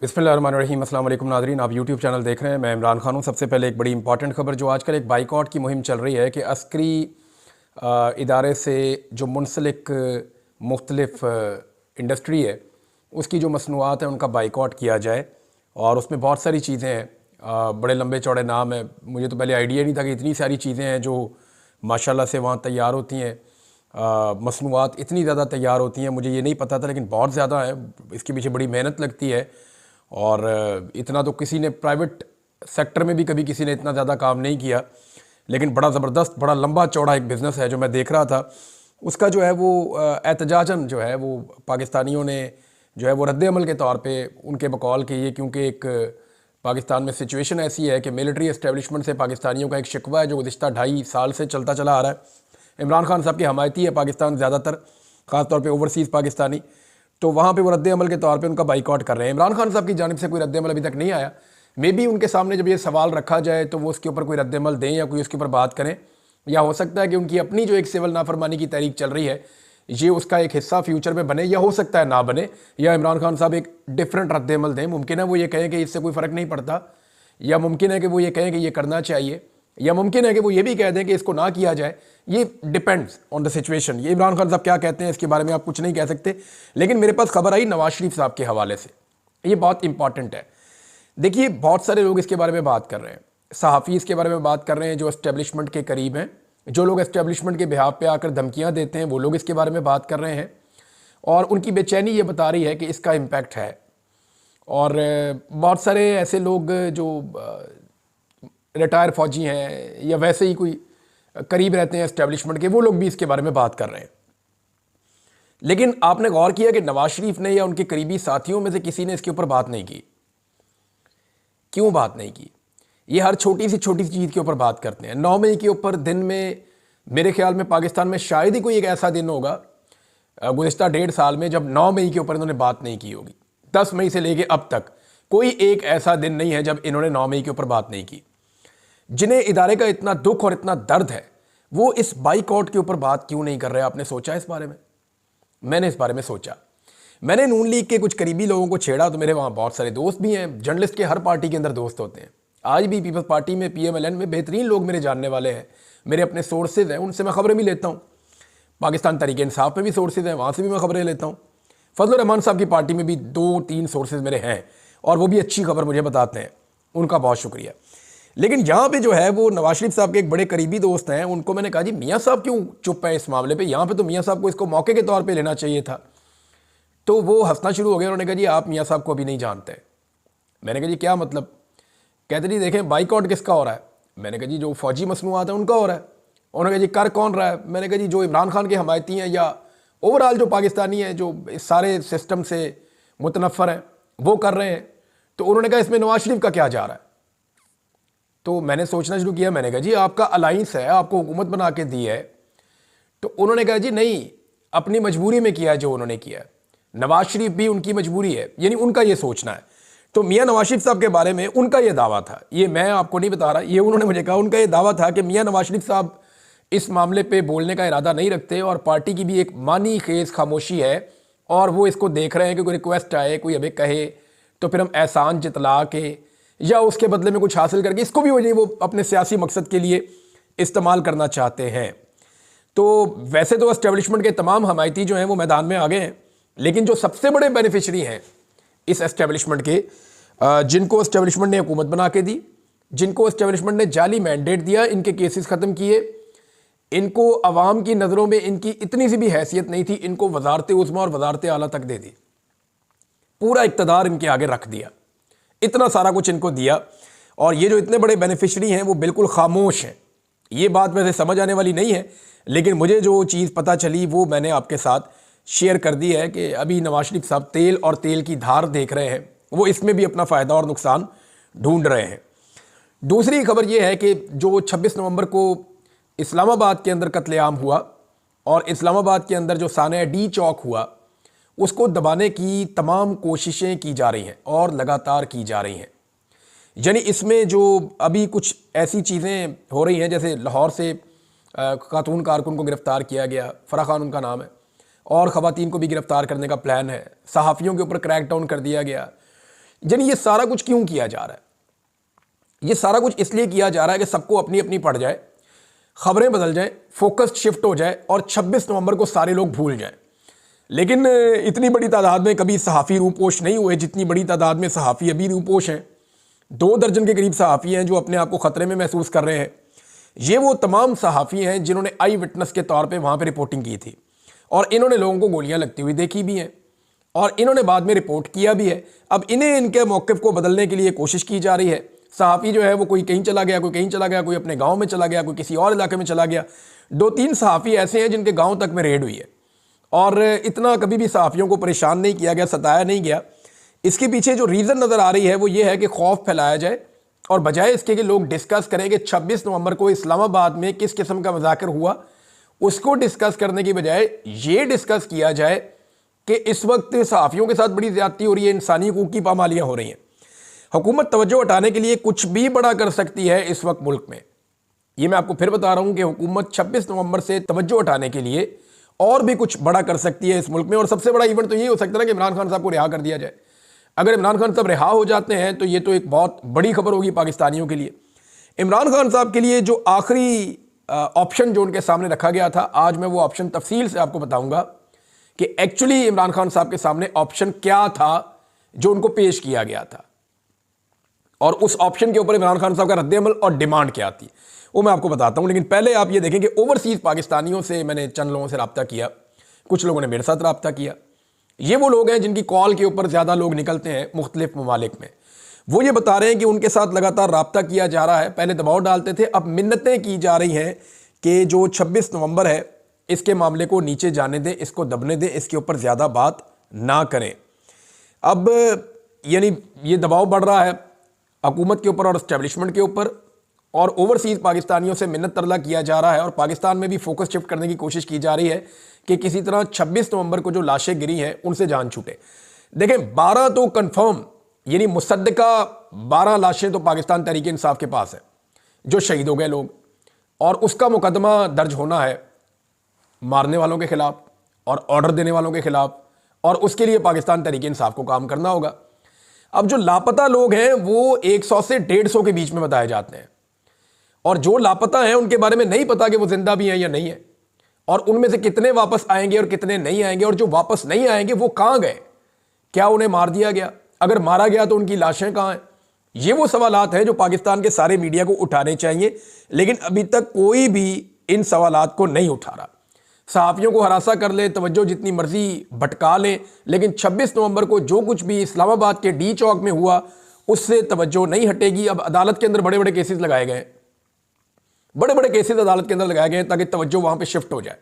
बिस्मिल्लाहिर्रहमानिर्रहीम। अस्सलाम वालेकुम नाज़रीन, आप यूट्यूब चैनल देख रहे हैं। मैं इमरान खान हूँ। सबसे पहले एक बड़ी इंपॉर्टेंट खबर, जो आजकल एक बाइकआउट की मुहिम चल रही है कि अस्करी इदारे से जो मुंसलिक मुख्तलिफ इंडस्ट्री है, उसकी जो मसनूआत हैं उनका बाइकआउट किया जाए। और उसमें बहुत सारी चीज़ें हैं, बड़े लंबे चौड़े नाम है। मुझे तो पहले आइडिया नहीं था कि इतनी सारी चीज़ें हैं जो माशाल्लाह से वहाँ तैयार होती हैं। मसनूआत इतनी ज़्यादा तैयार होती हैं, मुझे ये नहीं पता था, लेकिन बहुत ज़्यादा है। इसके पीछे बड़ी मेहनत लगती है और इतना तो किसी ने प्राइवेट सेक्टर में भी कभी किसी ने इतना ज़्यादा काम नहीं किया। लेकिन बड़ा ज़बरदस्त, बड़ा लंबा चौड़ा एक बिज़नेस है जो मैं देख रहा था। उसका जो है वो एहतजाजन जो है वो पाकिस्तानियों ने जो है वो रद्द अमल के तौर पे उनके बकौल के ये, क्योंकि एक पाकिस्तान में सिचुएशन ऐसी है कि मिलिट्री एस्टेब्लिशमेंट से पाकिस्तानियों का एक शिकवा है जो गुज़िश्ता 2.5 साल से चलता चला आ रहा है। इमरान खान साहब की हमायती है पाकिस्तान ज़्यादातर, ख़ास तौर पे ओवरसीज़ पाकिस्तानी। तो वहाँ पे वो रद्द अमल के तौर पे उनका बाइकआउट कर रहे हैं। इमरान खान साहब की जानिब से कोई रद्द अमल अभी तक नहीं आया। मे बी उनके सामने जब ये सवाल रखा जाए तो वो उसके ऊपर कोई रद्द अमल दें या कोई उसके ऊपर बात करें, या हो सकता है कि उनकी अपनी जो एक सिविल नाफरमानी की तहरीक चल रही है ये उसका एक हिस्सा फ्यूचर में बने, या हो सकता है ना बने, या इमरान खान साहब एक डिफरेंट रद्द अमल दें। मुमकिन है वो ये कहें कि इससे कोई फ़र्क नहीं पड़ता, या मुमकिन है कि वो ये कहें कि ये करना चाहिए, या मुमकिन है कि वो ये भी कह दें कि इसको ना किया जाए। ये डिपेंड्स ऑन द सिचुएशन। ये इमरान खान साहब क्या कहते हैं इसके बारे में आप कुछ नहीं कह सकते। लेकिन मेरे पास खबर आई नवाज शरीफ साहब के हवाले से, ये बहुत इंपॉर्टेंट है। देखिए, बहुत सारे लोग इसके बारे में बात कर रहे हैं, सहाफ़ी इसके बारे में बात कर रहे हैं जो एस्टेब्लिशमेंट के करीब हैं, जो लोग एस्टेब्लिशमेंट के बिहाफ पे आकर धमकियाँ देते हैं वो लोग इसके बारे में बात कर रहे हैं। और उनकी बेचैनी ये बता रही है कि इसका इम्पैक्ट है। और बहुत सारे ऐसे लोग जो रिटायर फौजी हैं या वैसे ही कोई करीब रहते हैं एस्टेब्लिशमेंट के, वो लोग भी इसके बारे में बात कर रहे हैं। लेकिन आपने गौर किया कि नवाज शरीफ ने या उनके करीबी साथियों में से किसी ने इसके ऊपर बात नहीं की। क्यों बात नहीं की? ये हर छोटी सी चीज़ के ऊपर बात करते हैं। 9 मई के ऊपर दिन में मेरे ख्याल में पाकिस्तान में शायद ही कोई एक ऐसा दिन होगा गुज़िश्ता 1.5 साल में जब 9 मई के ऊपर इन्होंने बात नहीं की होगी। 10 मई से लेके अब तक कोई एक ऐसा दिन नहीं है जब इन्होंने 9 मई के ऊपर बात नहीं की। जिन्हें इदारे का इतना दुख और इतना दर्द है वो इस बाइकआउट के ऊपर बात क्यों नहीं कर रहे? आपने सोचा इस बारे में? मैंने इस बारे में सोचा। मैंने नून लीग के कुछ करीबी लोगों को छेड़ा, तो मेरे वहाँ बहुत सारे दोस्त भी हैं। जर्नलिस्ट के हर पार्टी के अंदर दोस्त होते हैं। आज भी पीपल्स पार्टी में, PMLN में बेहतरीन लोग मेरे जानने वाले हैं, मेरे अपने सोर्सेज हैं, उनसे मैं खबरें भी लेता हूँ। पाकिस्तान तहरीक इंसाफ में भी सोर्सेज हैं, वहाँ से भी मैं खबरें लेता हूँ। फजल रहमान साहब की पार्टी में भी 2-3 सोर्सेज मेरे हैं और वो भी अच्छी खबर मुझे बताते हैं, उनका बहुत शुक्रिया। लेकिन यहाँ पे जो है वो नवाज शरीफ साहब के एक बड़े करीबी दोस्त हैं, उनको मैंने कहा जी मियाँ साहब क्यों चुप है इस मामले पे? यहाँ पे तो मियाँ साहब को इसको मौके के तौर पे लेना चाहिए था। तो वो हंसना शुरू हो गया। उन्होंने कहा जी आप मियाँ साहब को अभी नहीं जानते। मैंने कहा जी क्या मतलब? कहते जी देखें बाइकआउट किसका हो रहा है। मैंने कहा जी जो फौजी मसनूआत है उनका हो रहा है। उन्होंने कहा जी कर कौन रहा है? मैंने कहा जी जो इमरान खान के हमायती हैं या ओवरऑल जो पाकिस्तानी हैं जो इस सारे सिस्टम से मुतनफ़र हैं वो कर रहे हैं। तो उन्होंने कहा इसमें नवाज शरीफ का क्या जा रहा है? तो मैंने सोचना शुरू किया। मैंने कहा जी आपका अलाइंस है, आपको हुकूमत बना के दी है। तो उन्होंने कहा जी नहीं, अपनी मजबूरी में किया जो उन्होंने किया। नवाज शरीफ भी उनकी मजबूरी है, यानी उनका ये सोचना है। तो मियाँ नवाज शरीफ साहब के बारे में उनका ये दावा था, ये मैं आपको नहीं बता रहा, ये उन्होंने मुझे कहा। उनका ये दावा था कि मियाँ नवाज शरीफ साहब इस मामले पे बोलने का इरादा नहीं रखते और पार्टी की भी एक मानी खेज खामोशी है और वो इसको देख रहे हैं कि कोई रिक्वेस्ट आए, कोई अभी कहे तो फिर हम एहसान जतला के या उसके बदले में कुछ हासिल करके इसको भी वो अपने सियासी मकसद के लिए इस्तेमाल करना चाहते हैं। तो वैसे तो एस्टेब्लिशमेंट के तमाम हमायती जो हैं वो मैदान में आ गए हैं, लेकिन जो सबसे बड़े बेनिफिशरी हैं इस एस्टेब्लिशमेंट के, जिनको एस्टेब्लिशमेंट ने हुकूमत बना के दी, जिनको एस्टेब्लिशमेंट ने जाली मैंडेट दिया, इनके केसेस ख़त्म किए, इनको अवाम की नज़रों में इनकी इतनी सी भी हैसियत नहीं थी, इनको वजारत उज़्मा और वजारत आला तक दे दी, पूरा इक़्तिदार इनके आगे रख दिया, इतना सारा कुछ इनको दिया। और ये जो इतने बड़े बेनिफिशरी हैं वो बिल्कुल खामोश हैं। ये बात वैसे समझ आने वाली नहीं है, लेकिन मुझे जो चीज़ पता चली वो मैंने आपके साथ शेयर कर दी है कि अभी नवाज शरीफ साहब तेल और तेल की धार देख रहे हैं, वो इसमें भी अपना फ़ायदा और नुकसान ढूंढ रहे हैं। दूसरी खबर ये है कि जो 26 नवंबर को इस्लामाबाद के अंदर कत्लेआम हुआ और इस्लामाबाद के अंदर जो सानिया डी चौक हुआ, उसको दबाने की तमाम कोशिशें की जा रही हैं और लगातार की जा रही हैं। यानी इसमें जो अभी कुछ ऐसी चीज़ें हो रही हैं, जैसे लाहौर से खातून कारकुन को गिरफ़्तार किया गया, फराह खान उनका नाम है, और ख़वातीन को भी गिरफ़्तार करने का प्लान है। सहाफ़ियों के ऊपर क्रैकडाउन कर दिया गया। यानी ये सारा कुछ क्यों किया जा रहा है? ये सारा कुछ इसलिए किया जा रहा है कि सबको अपनी अपनी पड़ जाए, खबरें बदल जाएं, फोकस शिफ्ट हो जाए और 26 नवंबर को सारे लोग भूल जाएं। लेकिन इतनी बड़ी तादाद में कभी सहाफ़ी रूपोश नहीं हुए जितनी बड़ी तादाद में सहाफ़ी अभी रूपोश हैं। 2 दर्जन के करीब सहाफ़ी हैं जो अपने आप को ख़तरे में महसूस कर रहे हैं। ये वो तमाम सहाफ़ी हैं जिन्होंने आई विटनेस के तौर पे वहाँ पे रिपोर्टिंग की थी और इन्होंने लोगों को गोलियाँ लगती हुई देखी भी हैं और इन्होंने बाद में रिपोर्ट किया भी है। अब इन्हें इनके मौक़िफ़ को बदलने के लिए कोशिश की जा रही है। सहाफ़ी जो है वो कोई कहीं चला गया, कोई कहीं चला गया, कोई अपने गाँव में चला गया, कोई किसी और इलाके में चला गया। 2-3 सहाफ़ी ऐसे हैं जिनके गाँव तक में रेड हुई है और इतना कभी भी सहाफ़ियों को परेशान नहीं किया गया, सताया नहीं गया। इसके पीछे जो रीज़न नज़र आ रही है वो ये है कि खौफ फैलाया जाए और बजाय इसके कि लोग डिस्कस करें कि 26 नवंबर को इस्लामाबाद में किस किस्म का मज़ाकर हुआ, उसको डिस्कस करने की बजाय ये डिस्कस किया जाए कि इस वक्त सहाफ़ियों के साथ बड़ी ज़्यादती हो रही है, इंसानी हकूक़ की पामालियाँ हो रही हैं। हुकूमत तवज्जो हटाने के लिए कुछ भी बड़ा कर सकती है इस वक्त मुल्क में। ये मैं आपको फिर बता रहा हूँ कि हुकूमत 26 नवंबर से तवज्जो हटाने के लिए और भी कुछ बड़ा कर सकती है इस मुल्क में। और सबसे बड़ा इवेंट तो ये हो सकता है कि इमरान खान साहब को रिहा कर दिया जाए। अगर इमरान खान साहब रिहा हो जाते हैं तो ये तो एक बहुत बड़ी खबर होगी पाकिस्तानियों के लिए। इमरान खान साहब के लिए जो आखिरी ऑप्शन जो उनके सामने रखा गया था, आज मैं वो ऑप्शन तफसील से आपको बताऊंगा कि एक्चुअली इमरान खान साहब के सामने ऑप्शन क्या था जो उनको पेश किया गया था और उस ऑप्शन के ऊपर इमरान खान साहब का रद्द-ए-अमल और डिमांड क्या थी, वो मैं आपको बताता हूं। लेकिन पहले आप ये देखें कि ओवरसीज़ पाकिस्तानियों से मैंने चंद लोगों से रब्ता किया, कुछ लोगों ने मेरे साथ रब्ता किया। ये वो लोग हैं जिनकी कॉल के ऊपर ज़्यादा लोग निकलते हैं मुख्तलिफ ममालिक में। वो ये बता रहे हैं कि उनके साथ लगातार रब्ता किया जा रहा है। पहले दबाव डालते थे, अब मिन्नतें की जा रही हैं कि जो 26 नवंबर है इसके मामले को नीचे जाने दें, इसको दबने दें, इसके ऊपर ज़्यादा बात ना करें। अब यानी ये दबाव बढ़ रहा है हुकूमत के ऊपर और इस्टेब्लिशमेंट के ऊपर, और ओवरसीज़ पाकिस्तानियों से मिन्नत तरला किया जा रहा है और पाकिस्तान में भी फोकस शिफ्ट करने की कोशिश की जा रही है कि किसी तरह 26 नवंबर को जो लाशें गिरी हैं उनसे जान छूटे। देखें 12 तो कंफर्म यानी मुसद्दका 12 लाशें तो पाकिस्तान तहरीक इंसाफ के पास है जो शहीद हो गए लोग, और उसका मुकदमा दर्ज होना है मारने वालों के खिलाफ और ऑर्डर देने वालों के खिलाफ, और उसके लिए पाकिस्तान तहरीक इंसाफ को काम करना होगा। अब जो लापता लोग हैं वो 100 से 150 के बीच में बताए जाते हैं और जो लापता हैं उनके बारे में नहीं पता कि वो जिंदा भी हैं या नहीं है, और उनमें से कितने वापस आएंगे और कितने नहीं आएंगे, और जो वापस नहीं आएंगे वो कहां गए, क्या उन्हें मार दिया गया, अगर मारा गया तो उनकी लाशें कहां हैं। ये वो सवालात हैं जो पाकिस्तान के सारे मीडिया को उठाने चाहिए, लेकिन अभी तक कोई भी इन सवालात को नहीं उठा रहा। सहाफ़ियों को हरासा कर ले, तवज्जो जितनी मर्जी भटका लें, लेकिन 26 नवंबर को जो कुछ भी इस्लामाबाद के डी चौक में हुआ उससे तवज्जो नहीं हटेगी। अब अदालत के अंदर बड़े बड़े केसेस लगाए गए, बड़े बड़े केसेस अदालत के अंदर लगाए गए ताकि तवज्जो वहां पे शिफ्ट हो जाए,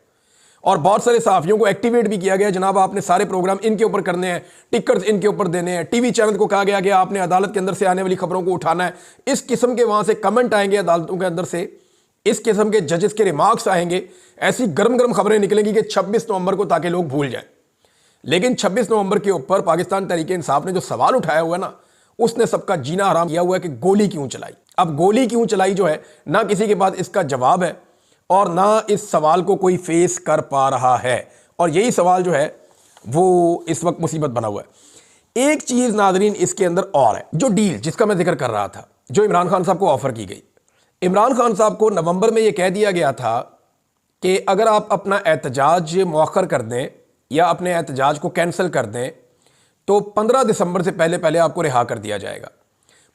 और बहुत सारे सहाफ़ियों को एक्टिवेट भी किया गया। जनाब आपने सारे प्रोग्राम इनके ऊपर करने हैं, टिकट्स इनके ऊपर देने हैं। टीवी चैनल को कहा गया कि आपने अदालत के अंदर से आने वाली खबरों को उठाना है। इस किस्म के वहां से कमेंट आएंगे अदालतों के अंदर से, इस किस्म के जजेस के रिमार्क्स आएंगे, ऐसी गर्म गर्म खबरें निकलेंगी कि 26 नवंबर को ताकि लोग भूल जाएं। लेकिन 26 नवंबर के ऊपर पाकिस्तान तहरीक इंसाफ ने जो सवाल उठाया हुआ है ना, उसने सबका जीना हराम किया हुआ है कि गोली क्यों चलाई। अब गोली क्यों चलाई जो है, ना किसी के पास इसका जवाब है और ना इस सवाल को कोई फेस कर पा रहा है, और यही सवाल जो है वो इस वक्त मुसीबत बना हुआ है। एक चीज नाजरीन इसके अंदर और है, जो डील जिसका मैं जिक्र कर रहा था, जो इमरान खान साहब को ऑफर की गई। इमरान खान साहब को नवंबर में यह कह दिया गया था कि अगर आप अपना एहतजाज मौखर कर दें या अपने एहतजाज को कैंसिल कर दें तो 15 दिसंबर से पहले पहले आपको रिहा कर दिया जाएगा।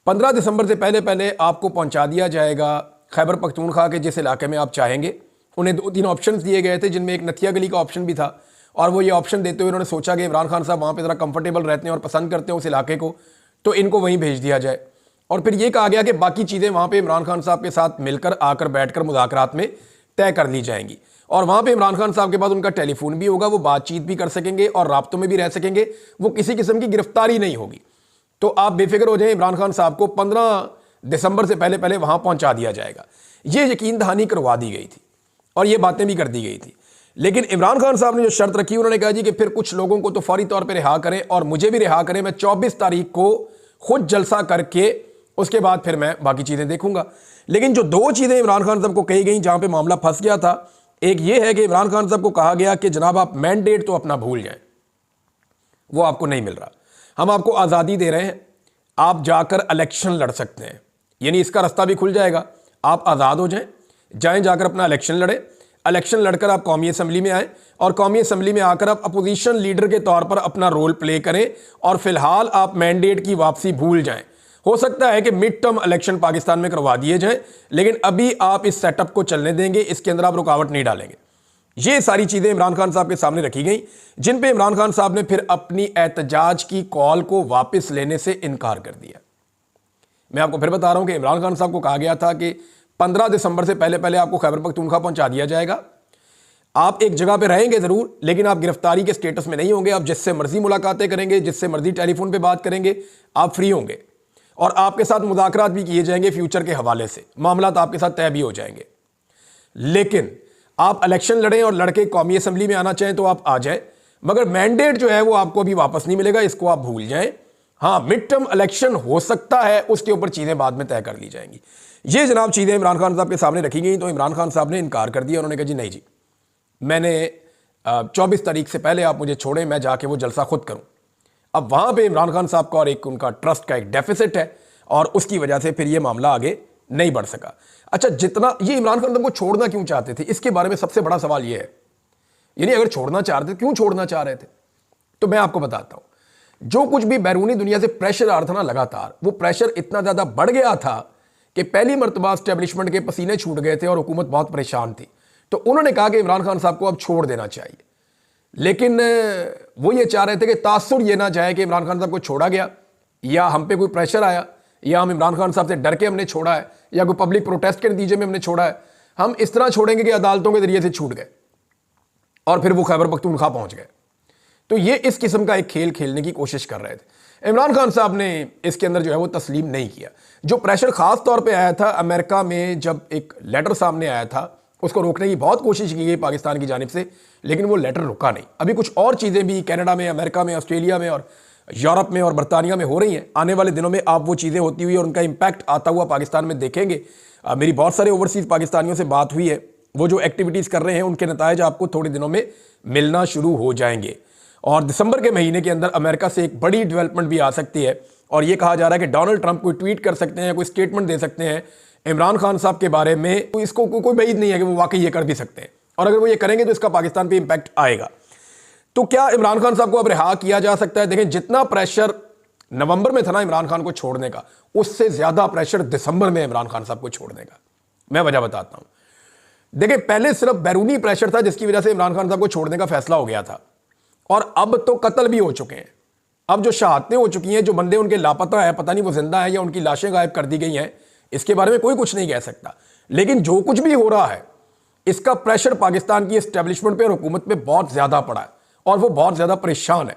15 दिसंबर से पहले पहले आपको पहुंचा दिया जाएगा खैबर पख्तूनख्वा के जिस इलाके में आप चाहेंगे। उन्हें 2-3 ऑप्शंस दिए गए थे जिनमें एक नथिया गली का ऑप्शन भी था, और वो ये ऑप्शन देते हुए उन्होंने सोचा कि इमरान खान साहब वहाँ पे ज़रा कंफर्टेबल रहते हैं और पसंद करते हैं उस इलाके को, तो इनको वहीं भेज दिया जाए। और फिर ये कहा गया कि बाकी चीज़ें वहाँ पे इमरान खान साहब के साथ मिलकर आकर बैठकर मुज़ाकरात में तय कर ली जाएंगी, और वहाँ पे इमरान खान साहब के पास उनका टेलीफोन भी होगा, वो बातचीत भी कर सकेंगे और राब्तों में भी रह सकेंगे, वो किसी किस्म की गिरफ्तारी नहीं होगी। तो आप बेफिक्र हो जाएं, इमरान खान साहब को 15 दिसंबर से पहले पहले वहाँ पहुँचा दिया जाएगा। ये यकीन दहानी करवा दी गई थी और ये बातें भी कर दी गई थी। लेकिन इमरान खान साहब ने जो शर्त रखी, उन्होंने कहा जी कि फिर कुछ लोगों को तो फौरी तौर पर रिहा करें और मुझे भी रिहा करें, मैं 24 तारीख को खुद जलसा करके उसके बाद फिर मैं बाकी चीज़ें देखूंगा। लेकिन जो 2 चीज़ें इमरान खान साहब को कही गई जहाँ पे मामला फंस गया था, एक ये है कि इमरान खान साहब को कहा गया कि जनाब आप मैंडेट तो अपना भूल जाएं, वो आपको नहीं मिल रहा, हम आपको आज़ादी दे रहे हैं, आप जाकर इलेक्शन लड़ सकते हैं, यानी इसका रास्ता भी खुल जाएगा। आप आज़ाद हो जाएं जाकर अपना इलेक्शन लड़े, इलेक्शन लड़कर आप कौमी असम्बली में आए और कौमी असम्बली में आकर आप अपोजिशन लीडर के तौर पर अपना रोल प्ले करें और फिलहाल आप मैंडेट की वापसी भूल जाएं। हो सकता है कि मिड टर्म इलेक्शन पाकिस्तान में करवा दिए जाएं, लेकिन अभी आप इस सेटअप को चलने देंगे, इसके अंदर आप रुकावट नहीं डालेंगे। ये सारी चीज़ें इमरान खान साहब के सामने रखी गई, जिन पे इमरान खान साहब ने फिर अपनी एहतजाज की कॉल को वापस लेने से इनकार कर दिया। मैं आपको फिर बता रहा हूं कि इमरान खान साहब को कहा गया था कि 15 दिसंबर से पहले पहले आपको खैबर पख्तूनख्वा पहुंचा दिया जाएगा। आप एक जगह पे रहेंगे ज़रूर, लेकिन आप गिरफ्तारी के स्टेटस में नहीं होंगे। आप जिससे मर्जी मुलाकातें करेंगे, जिससे मर्जी टेलीफोन पे बात करेंगे, आप फ्री होंगे और आपके साथ मुज़ाकरात भी किए जाएंगे फ्यूचर के हवाले से, मामला आपके साथ तय भी हो जाएंगे। लेकिन आप इलेक्शन लड़ें और लड़के कौमी असम्बली में आना चाहें तो आप आ जाएं, मगर मैंडेट जो है वो आपको अभी वापस नहीं मिलेगा, इसको आप भूल जाएं। हाँ, मिड टर्म इलेक्शन हो सकता है, उसके ऊपर चीज़ें बाद में तय कर ली जाएंगी। ये जनाब चीज़ें इमरान खान साहब के सामने रखी गई, तो इमरान खान साहब ने इनकार कर दिया। उन्होंने कहा जी नहीं जी, मैंने 24 तारीख से पहले आप मुझे छोड़ें, मैं जाके वो जलसा खुद करूं। अब वहां पे इमरान खान साहब का और एक उनका ट्रस्ट का एक डेफिसिट है और उसकी वजह से फिर ये मामला आगे नहीं बढ़ सका। अच्छा, जितना ये इमरान खान साहब को छोड़ना क्यों चाहते थे, इसके बारे में सबसे बड़ा सवाल ये है, यानी अगर छोड़ना चाह रहे थे, क्यों छोड़ना चाह रहे थे? तो मैं आपको बताता हूं। जो कुछ भी बैरूनी दुनिया से प्रेशर आ रहा था ना लगातार, वो प्रेशर इतना ज्यादा बढ़ गया था कि पहली मरतबा एस्टेब्लिशमेंट के पसीने छूट गए थे और हुकूमत बहुत परेशान थी। तो उन्होंने कहा कि इमरान खान साहब को अब छोड़ देना चाहिए, लेकिन वो ये चाह रहे थे कि तासुर ये ना जाए कि इमरान खान साहब को छोड़ा गया या हम पे कोई प्रेशर आया या हम इमरान खान साहब से डर के हमने छोड़ा है या कोई पब्लिक प्रोटेस्ट के नतीजे में हमने छोड़ा है। हम इस तरह छोड़ेंगे कि अदालतों के जरिए से छूट गए और फिर वो खैबर पख्तूनख्वा पहुंच गए। तो ये इस किस्म का एक खेल खेलने की कोशिश कर रहे थे। इमरान खान साहब ने इसके अंदर जो है वो तस्लीम नहीं किया। जो प्रेशर खास तौर पे आया था अमेरिका में, जब एक लेटर सामने आया था, उसको रोकने की बहुत कोशिश की गई पाकिस्तान की जानिब से, लेकिन वो लेटर रुका नहीं। अभी कुछ और चीज़ें भी कनाडा में, अमेरिका में, ऑस्ट्रेलिया में और यूरोप में और बरतानिया में हो रही हैं। आने वाले दिनों में आप वो चीज़ें होती हुई और उनका इम्पैक्ट आता हुआ पाकिस्तान में देखेंगे। मेरी बहुत सारे ओवरसीज़ पाकिस्तानियों से बात हुई है, वो जो एक्टिविटीज़ कर रहे हैं उनके नतायज आपको थोड़े दिनों में मिलना शुरू हो जाएंगे। और दिसंबर के महीने के अंदर अमेरिका से एक बड़ी डेवलपमेंट भी आ सकती है और ये कहा जा रहा है कि डोनाल्ड ट्रंप कोई ट्वीट कर सकते हैं, कोई स्टेटमेंट दे सकते हैं इमरान खान साहब के बारे में। तो इसको कोई बैद नहीं है कि वो वाकई ये कर भी सकते हैं, और अगर वो ये करेंगे तो इसका पाकिस्तान पे इंपैक्ट आएगा। तो क्या इमरान खान साहब को अब रिहा किया जा सकता है? देखें, जितना प्रेशर नवंबर में था ना इमरान खान को छोड़ने का, उससे ज्यादा प्रेशर दिसंबर में इमरान खान साहब को छोड़ने का। मैं वजह बताता हूं। देखिए, पहले सिर्फ बैरूनी प्रेशर था जिसकी वजह से इमरान खान साहब को छोड़ने का फैसला हो गया था, और अब तो कत्ल भी हो चुके हैं। अब जो शहादतें हो चुकी हैं, जो बंदे उनके लापता है, पता नहीं वो जिंदा है या उनकी लाशें गायब कर दी गई हैं, इसके बारे में कोई कुछ नहीं कह सकता। लेकिन जो कुछ भी हो रहा है, इसका प्रेशर पाकिस्तान की एस्टेब्लिशमेंट पे और हुकूमत पे बहुत ज्यादा पड़ा है और वो बहुत ज्यादा परेशान है।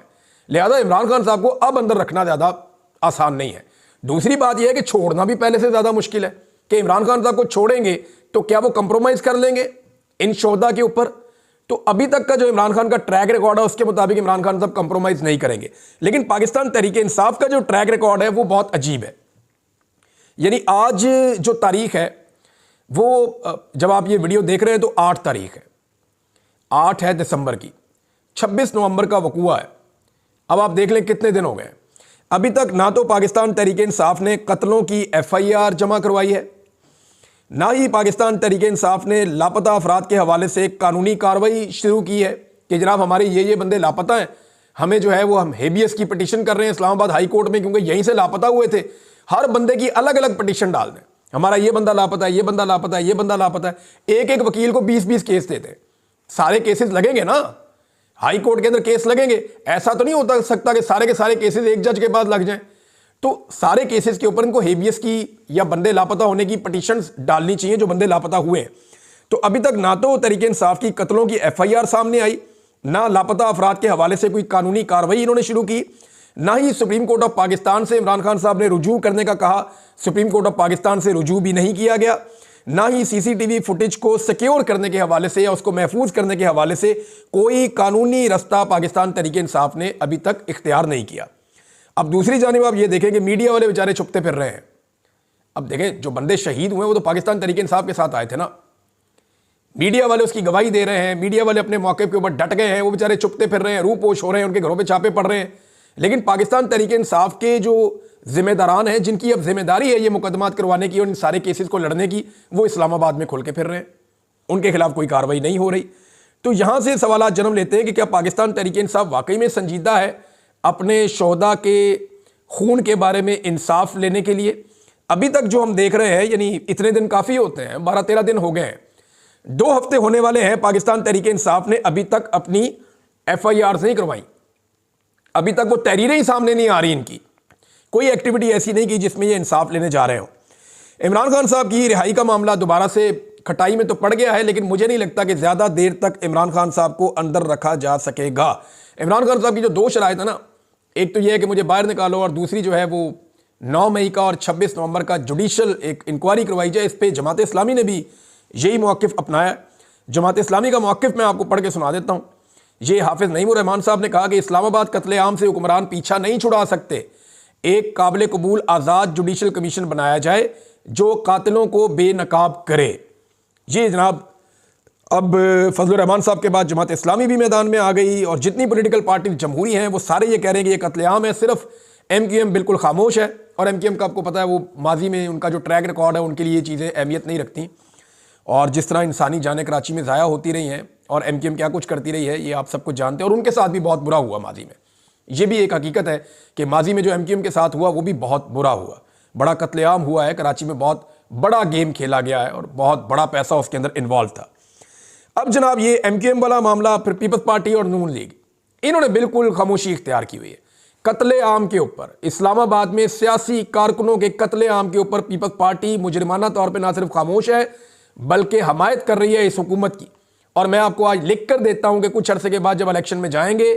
लिहाजा इमरान खान साहब को अब अंदर रखना ज्यादा आसान नहीं है। दूसरी बात यह है कि छोड़ना भी पहले से ज्यादा मुश्किल है कि इमरान खान साहब को छोड़ेंगे तो क्या वो कंप्रोमाइज कर लेंगे इन शोहदा के ऊपर? तो अभी तक का जो इमरान खान का ट्रैक रिकॉर्ड है उसके मुताबिक इमरान खान साहब कंप्रोमाइज नहीं करेंगे। लेकिन पाकिस्तान तहरीक इंसाफ का जो ट्रैक रिकॉर्ड है वो बहुत अजीब है। यानी आज जो तारीख है वो, जब आप ये वीडियो देख रहे हैं तो 8 तारीख है, 8 है दिसंबर की, 26 नवंबर का वकूआ है। अब आप देख लें कितने दिन हो गए। अभी तक ना तो पाकिस्तान तहरीक इंसाफ ने कत्लों की FIR जमा करवाई है, ना ही पाकिस्तान तहरीक इंसाफ ने लापता अफराद के हवाले से एक कानूनी कार्रवाई शुरू की है कि जनाब हमारे ये बंदे लापता हैं, हमें जो है वो हम हेबियस की पिटीशन कर रहे हैं इस्लामाबाद हाई कोर्ट में, क्योंकि यहीं से लापता हुए थे। हर बंदे की अलग अलग पिटीशन डाल दें, हमारा ये बंदा लापता है, ये बंदा लापता है, ये बंदा लापता है। एक एक वकील को 20-20 केस देते, सारे केसेस लगेंगे ना, हाई कोर्ट के अंदर केस लगेंगे। ऐसा तो नहीं होता सकता कि सारे के सारे केसेस एक जज के पास लग जाएं। तो सारे केसेस के ऊपर इनको हेबियस की या बंदे लापता होने की पिटीशंस डालनी चाहिए जो बंदे लापता हुए हैं। तो अभी तक ना तो तहरीक इंसाफ की कत्लों की FIR सामने आई, ना लापता अफराद के हवाले से कोई कानूनी कार्रवाई इन्होंने शुरू की, ना ही सुप्रीम कोर्ट ऑफ पाकिस्तान से इमरान खान साहब ने रुजू करने का कहा, सुप्रीम कोर्ट ऑफ पाकिस्तान से रुजू भी नहीं किया गया, ना ही CCTV फुटेज को सिक्योर करने के हवाले से या उसको महफूज करने के हवाले से कोई कानूनी रास्ता पाकिस्तान तहरीक इंसाफ ने अभी तक इख्तियार नहीं किया। अब दूसरी जानिब आप ये देखें कि मीडिया वाले बेचारे छुपते फिर रहे हैं। अब देखें, जो बंदे शहीद हुए वो तो पाकिस्तान तहरीक इंसाफ के साथ आए थे ना, मीडिया वाले उसकी गवाही दे रहे हैं, मीडिया वाले अपने मौके के ऊपर डट गए हैं, वो बेचारे छुपते फिर रहे हैं, रूपोश हो रहे हैं, उनके घरों पे छापे पड़ रहे हैं। लेकिन पाकिस्तान तहरीक इंसाफ के जो जिम्मेदारान हैं, जिनकी अब जिम्मेदारी है ये मुकदमात करवाने की और इन सारे केसेस को लड़ने की, वो इस्लामाबाद में खुल के फिर रहे हैं, उनके खिलाफ कोई कार्रवाई नहीं हो रही। तो यहां से सवाल जन्म लेते हैं कि क्या पाकिस्तान तहरीक-ए-इंसाफ वाकई में संजीदा है अपने शोहदा के खून के बारे में इंसाफ लेने के लिए? अभी तक जो हम देख रहे हैं, यानी इतने दिन काफ़ी होते हैं, 12-13 दिन हो गए हैं, 2 हफ्ते होने वाले हैं, पाकिस्तान तहरीक-ए-इंसाफ ने अभी तक अपनी FIR नहीं करवाई, अभी तक वो तहरीरें ही सामने नहीं आ रही, इनकी कोई एक्टिविटी ऐसी नहीं की जिसमें ये इंसाफ लेने जा रहे हो। इमरान खान साहब की रिहाई का मामला दोबारा से खटाई में तो पड़ गया है, लेकिन मुझे नहीं लगता कि ज़्यादा देर तक इमरान खान साहब को अंदर रखा जा सकेगा। इमरान खान साहब की जो 2 शराइत है ना, एक तो यह है कि मुझे बाहर निकालो, और दूसरी जो है वो 9 मई का और 26 नवंबर का जुडिशल एक इंक्वायरी करवाई जाए। इस पर जमात इस्लामी ने भी यही मौक़िफ़ अपनाया। जमात इस्लामी का मौक़िफ़ मैं आपको पढ़ के सुना देता हूँ। ये हाफिज़ नईमुर रहमान साहब ने कहा कि इस्लामाबाद कत्लेआम से हुक्मरान पीछा नहीं छुड़ा सकते, एक काबिल कबूल आज़ाद जुडिशल कमीशन बनाया जाए जो कातिलों को बेनकाब करे। ये जनाब अब फजलुर रहमान साहब के बाद जमात इस्लामी भी मैदान में आ गई, और जितनी पॉलिटिकल पार्टी जमहूरी हैं वो सारे ये कह रहे हैं कि ये कत्लेआम है। सिर्फ MQM बिल्कुल खामोश है, और MQM का आपको पता है वो माजी में उनका जो ट्रैक रिकॉर्ड है, उनके लिए ये चीज़ें अहमियत नहीं रखती, और जिस तरह इंसानी जानें कराची में ज़ाया होती रही हैं और MQM क्या कुछ करती रही है ये आप सब कुछ जानते हैं, और उनके साथ भी बहुत बुरा हुआ माजी में। ये भी एक हकीकत है कि माजी में जो MQM के साथ हुआ वो भी बहुत बुरा हुआ, बड़ा कत्लेआम हुआ है, कराची में बहुत बड़ा गेम खेला गया है और बहुत बड़ा पैसा उसके अंदर इन्वॉल्व था। अब जनाब ये MQM वाला मामला, फिर पीपल्स पार्टी और नून लीग, इन्होंने बिल्कुल खामोशी इख्तियार की हुई है कत्लेआम के ऊपर। इस्लामाबाद में सियासी कारकुनों के कत्लेआम के ऊपर पीपल्स पार्टी मुजरिमाना तौर पर ना सिर्फ खामोश है बल्कि हमायत कर रही है इस हुकूमत की। और मैं आपको आज लिख कर देता हूं कि कुछ अरसे के बाद जब इलेक्शन में जाएंगे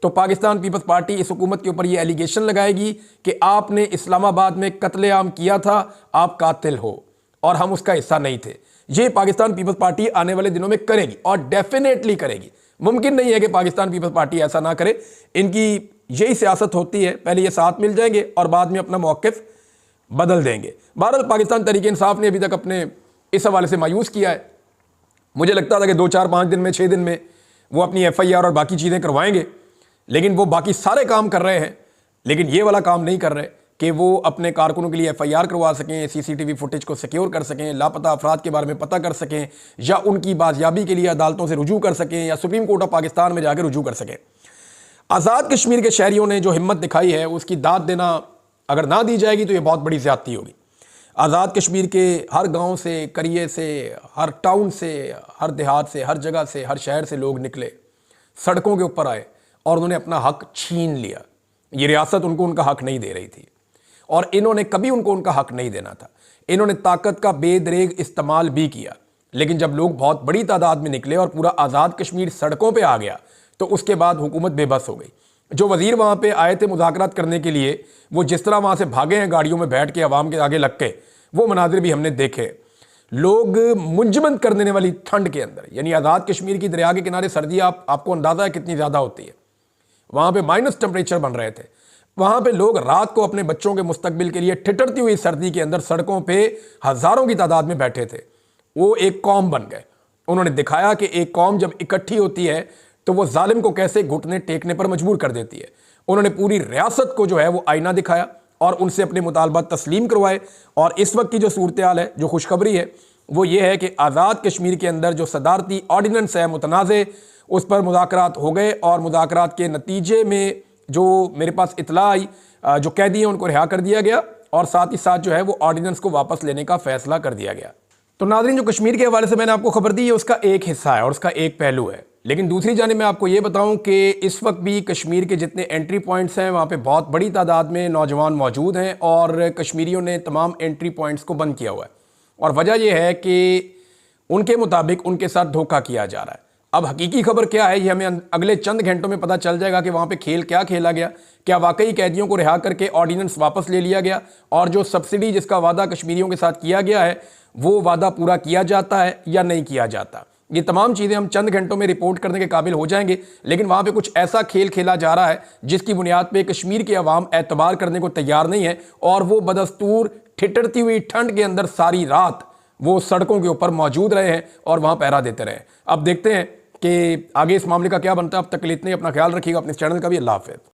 तो पाकिस्तान पीपल्स पार्टी इस हुकूमत के ऊपर ये एलिगेशन लगाएगी कि आपने इस्लामाबाद में कत्लेआम किया था, आप कातिल हो, और हम उसका हिस्सा नहीं थे। ये पाकिस्तान पीपल्स पार्टी आने वाले दिनों में करेगी, और डेफिनेटली करेगी। मुमकिन नहीं है कि पाकिस्तान पीपल्स पार्टी ऐसा ना करे, इनकी यही सियासत होती है, पहले ये साथ मिल जाएंगे और बाद में अपना मौक़िफ़ बदल देंगे। बहरहाल पाकिस्तान तहरीक-ए-इंसाफ ने अभी तक अपने इस हवाले से मायूस किया है। मुझे लगता था कि 2-4-5 दिन में, 6 दिन में वो अपनी FIR और बाकी चीज़ें करवाएंगे, लेकिन वो बाकी सारे काम कर रहे हैं, लेकिन ये वाला काम नहीं कर रहे कि वो अपने कारकुनों के लिए FIR करवा सकें, CCTV फुटेज को सिक्योर कर सकें, लापता अफराद के बारे में पता कर सकें, या उनकी बाजियाबी के लिए अदालतों से रुजू कर सकें, या सुप्रीम कोर्ट ऑफ पाकिस्तान में जाकर रुजू कर सकें। आज़ाद कश्मीर के शहरियों ने जो हिम्मत दिखाई है उसकी दाद देना अगर ना दी जाएगी तो ये बहुत बड़ी ज़्यादती होगी। आज़ाद कश्मीर के हर गांव से, करिए से, हर टाउन से, हर देहात से, हर जगह से, हर शहर से लोग निकले, सड़कों के ऊपर आए और उन्होंने अपना हक छीन लिया। ये रियासत उनको उनका हक नहीं दे रही थी, और इन्होंने कभी उनको उनका हक नहीं देना था। इन्होंने ताकत का बेदरेग इस्तेमाल भी किया, लेकिन जब लोग बहुत बड़ी तादाद में निकले और पूरा आज़ाद कश्मीर सड़कों पे आ गया तो उसके बाद हुकूमत बेबस हो गई। जो वज़ीर वहाँ पे आए थे मुज़ाकरात करने के लिए, वो जिस तरह वहाँ से भागे हैं गाड़ियों में बैठ के अवाम के आगे लग के, वो मनाजिर भी हमने देखे। लोग मुंजमद कर देने वाली ठंड के अंदर, यानी आज़ाद कश्मीर की दरिया के किनारे सर्दी आपको अंदाज़ा है कितनी ज़्यादा होती है, वहाँ पे माइनस टेम्परेचर बन रहे थे। वहाँ पे लोग रात को अपने बच्चों के मुस्तकबिल के लिए ठिठुरती हुई सर्दी के अंदर सड़कों पे हज़ारों की तादाद में बैठे थे। वो एक कौम बन गए। उन्होंने दिखाया कि एक कौम जब इकट्ठी होती है तो वो जालिम को कैसे घुटने टेकने पर मजबूर कर देती है। उन्होंने पूरी रियासत को जो है वो आईना दिखाया और उनसे अपने मुतालबात तस्लीम करवाए। और इस वक्त की जो सूरत हाल है, जो खुशखबरी है, वो ये है कि आज़ाद कश्मीर के अंदर जो सदारती ऑर्डिनेंस है मुतनाज़े, उस पर मुज़ाकरात हो गए, और मुज़ाकरात के नतीजे में जो मेरे पास इतला आई, जो कैदी हैं उनको रिहा कर दिया गया, और साथ ही साथ जो है वो ऑर्डिनेंस को वापस लेने का फैसला कर दिया गया। तो नाज़रीन, जो कश्मीर के हवाले से मैंने आपको खबर दी है उसका एक हिस्सा है और उसका एक पहलू है। लेकिन दूसरी जानिब मैं आपको ये बताऊं कि इस वक्त भी कश्मीर के जितने एंट्री पॉइंट्स हैं वहाँ पे बहुत बड़ी तादाद में नौजवान मौजूद हैं, और कश्मीरियों ने तमाम एंट्री पॉइंट्स को बंद किया हुआ है। और वजह यह है कि उनके मुताबिक उनके साथ धोखा किया जा रहा है। अब हकीकी खबर क्या है ये हमें अगले चंद घंटों में पता चल जाएगा कि वहाँ पे खेल क्या खेला गया। क्या वाकई कैदियों को रिहा करके ऑर्डिनेंस वापस ले लिया गया, और जो सब्सिडी जिसका वादा कश्मीरियों के साथ किया गया है वो वादा पूरा किया जाता है या नहीं किया जाता। ये तमाम चीज़ें हम चंद घंटों में रिपोर्ट करने के काबिल हो जाएंगे। लेकिन वहाँ पे कुछ ऐसा खेल खेला जा रहा है जिसकी बुनियाद पे कश्मीर के अवाम एतबार करने को तैयार नहीं है, और वो बदस्तूर ठिठुरती हुई ठंड के अंदर सारी रात वो सड़कों के ऊपर मौजूद रहे हैं और वहाँ पहरा देते रहे। अब देखते हैं कि आगे इस मामले का क्या बनता है। अब तक के लिए इतने, अपना ख्याल रखिएगा, अपने चैनल का भी। अल्लाह हाफ़िज़।